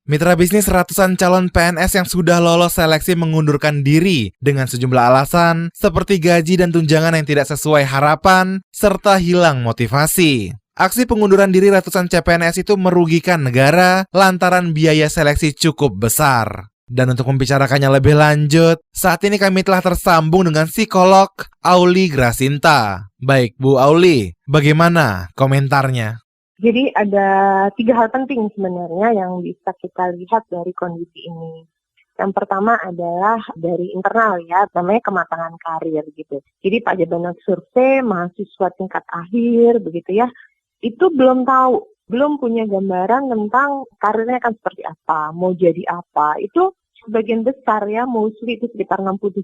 Mitra bisnis ratusan calon PNS yang sudah lolos seleksi mengundurkan diri dengan sejumlah alasan seperti gaji dan tunjangan yang tidak sesuai harapan, serta hilang motivasi. Aksi pengunduran diri ratusan CPNS itu merugikan negara lantaran biaya seleksi cukup besar. Dan untuk membicarakannya lebih lanjut, saat ini kami telah tersambung dengan psikolog Auli Grasinta. Baik, Bu Auli, bagaimana komentarnya? Jadi ada 3 hal penting sebenarnya yang bisa kita lihat dari kondisi ini. Yang pertama adalah dari internal ya, namanya kematangan karir gitu. Jadi pada banyak survei mahasiswa tingkat akhir begitu ya, itu belum tahu, belum punya gambaran tentang karirnya akan seperti apa, mau jadi apa. Itu sebagian besar ya, mostly itu sekitar 67%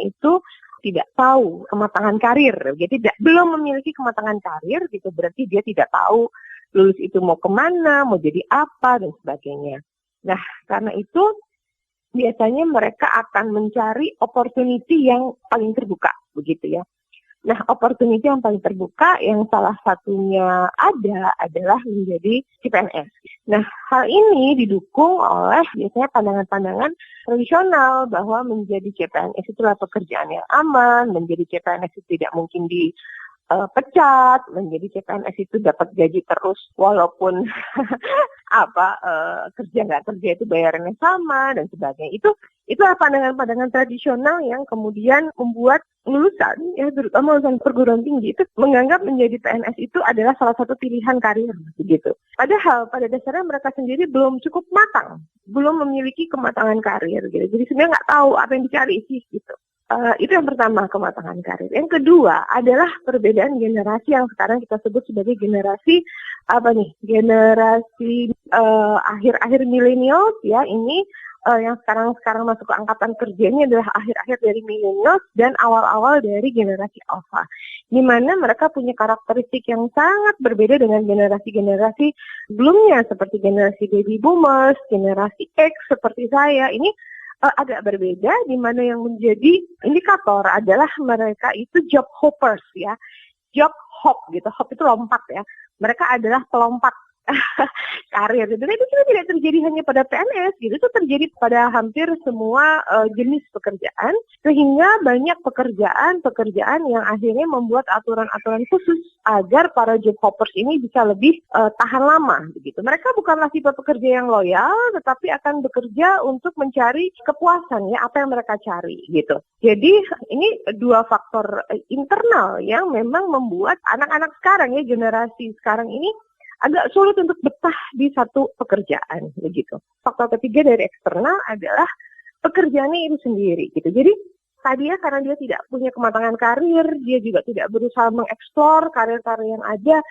itu tidak tahu kematangan karir, jadi belum memiliki kematangan karir gitu, berarti dia tidak tahu lulus itu mau kemana, mau jadi apa dan sebagainya. Nah, karena itu biasanya mereka akan mencari opportunity yang paling terbuka, begitu ya. Nah, opportunity yang paling terbuka yang salah satunya adalah menjadi CPNS. Nah, hal ini didukung oleh biasanya pandangan-pandangan tradisional bahwa menjadi CPNS itu adalah pekerjaan yang aman, menjadi CPNS itu tidak mungkin dipecat, menjadi CPNS itu dapat gaji terus walaupun kerja nggak kerja itu bayarannya sama dan sebagainya. Itulah pandangan-pandangan tradisional yang kemudian membuat lulusan, ya terutama lulusan perguruan tinggi itu menganggap menjadi PNS itu adalah salah satu pilihan karir begitu. Padahal pada dasarnya mereka sendiri belum cukup matang, belum memiliki kematangan karir gitu. Jadi sebenarnya nggak tahu apa yang dicari sih gitu. Itu yang pertama, kematangan karir. Yang kedua adalah perbedaan generasi yang sekarang kita sebut sebagai generasi generasi akhir-akhir milenial ya, ini yang sekarang masuk ke angkatan kerja ini adalah akhir-akhir dari milenials dan awal-awal dari generasi alpha, di mana mereka punya karakteristik yang sangat berbeda dengan generasi-generasi sebelumnya seperti generasi baby boomers, generasi X seperti saya. Ini agak berbeda, di mana yang menjadi indikator adalah mereka itu job hoppers ya, job hop gitu, hop itu lompat ya. Mereka adalah pelompat karir. Dan itu tidak terjadi hanya pada PNS, gitu. Itu terjadi pada hampir semua jenis pekerjaan, sehingga banyak pekerjaan yang akhirnya membuat aturan-aturan khusus agar para job hoppers ini bisa lebih tahan lama, begitu. Mereka bukanlah tipe pekerja yang loyal, tetapi akan bekerja untuk mencari kepuasan ya, apa yang mereka cari, gitu. Jadi ini 2 faktor internal yang memang membuat anak-anak sekarang ya, generasi sekarang ini agak sulit untuk betah di satu pekerjaan, begitu. Faktor ketiga dari eksternal adalah pekerjaannya itu sendiri, gitu. Jadi tadi ya, karena dia tidak punya kematangan karir, dia juga tidak berusaha mengeksplor karir-karir yang ada.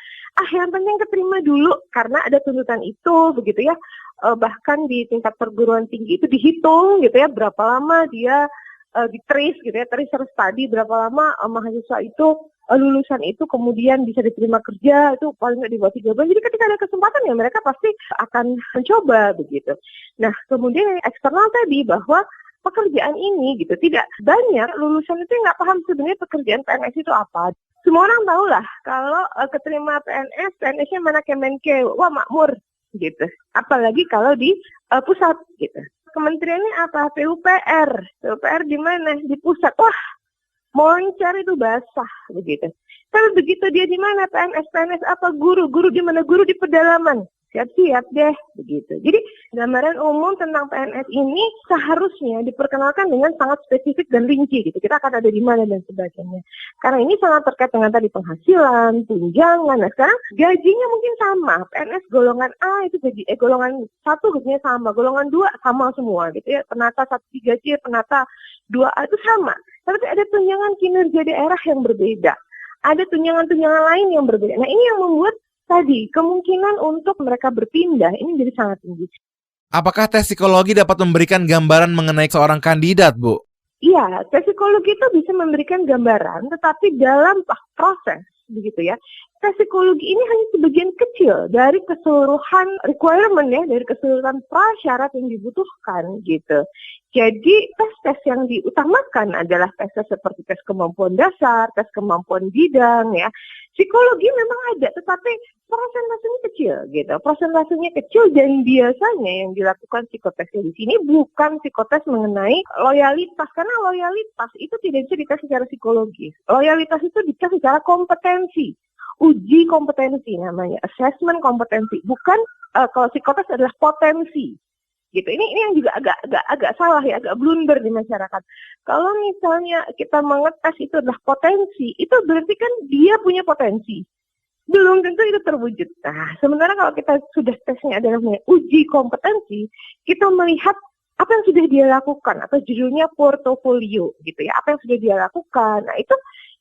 Yang penting keterima dulu karena ada tuntutan itu, begitu ya. Bahkan di tingkat perguruan tinggi itu dihitung, gitu ya, berapa lama dia di-trace, gitu ya, trace study, berapa lama mahasiswa itu lulusan itu kemudian bisa diterima kerja, itu paling nggak di bawah 3 bulan. Jadi ketika ada kesempatan ya mereka pasti akan mencoba begitu. Nah, kemudian yang eksternal tadi bahwa pekerjaan ini gitu tidak banyak lulusan itu nggak paham sebenarnya pekerjaan PNS itu apa. Semua orang tahu lah kalau keterima PNS-nya mana Kemenke, wah makmur gitu. Apalagi kalau di pusat gitu. Kementeriannya apa? PUPR di mana? Di pusat. Wah, moncer itu basah begitu. Tapi begitu dia di mana PNS apa guru di mana? Guru di pedalaman. Siap-siap deh begitu. Jadi gambaran umum tentang PNS ini seharusnya diperkenalkan dengan sangat spesifik dan rinci gitu. Kita akan ada di mana dan sebagainya. Karena ini sangat terkait dengan tadi penghasilan, tunjangan. Nah, sekarang gajinya mungkin sama. PNS golongan A itu golongan 1 gajinya sama, golongan 2 sama semua gitu ya. Penata 1-3C, penata 2A itu sama. Tapi ada tunjangan kinerja daerah yang berbeda. Ada tunjangan-tunjangan lain yang berbeda. Nah, ini yang membuat tadi kemungkinan untuk mereka berpindah ini jadi sangat tinggi. Apakah tes psikologi dapat memberikan gambaran mengenai seorang kandidat, Bu? Iya, tes psikologi itu bisa memberikan gambaran, tetapi dalam proses, begitu ya. tes psikologi ini hanya sebagian kecil dari keseluruhan requirement ya, dari keseluruhan prasyarat yang dibutuhkan gitu. Jadi tes-tes yang diutamakan adalah tes seperti tes kemampuan dasar, tes kemampuan bidang ya. Psikologi memang ada, tetapi prosentasenya kecil gitu. Prosentasenya kecil dan biasanya yang dilakukan psikotes di sini bukan psikotes mengenai loyalitas, karena loyalitas itu tidak bisa dites secara psikologis. Loyalitas itu dites secara kompetensi. Uji kompetensi namanya, assessment kompetensi. Bukan kalau psikotes adalah potensi. Gitu. Ini yang juga agak salah ya, agak blunder di masyarakat. Kalau misalnya kita mengetes itu adalah potensi, itu berarti kan dia punya potensi. Belum tentu itu terwujud. Nah, sementara kalau kita sudah tesnya adalah uji kompetensi, kita melihat apa yang sudah dia lakukan, atau judulnya portofolio gitu ya, apa yang sudah dia lakukan. Nah, itu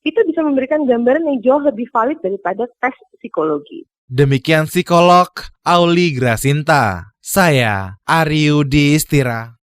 bisa memberikan gambaran yang jauh lebih valid daripada tes psikologi. Demikian psikolog Auli Grasinta. Saya Ari Yudi Istira.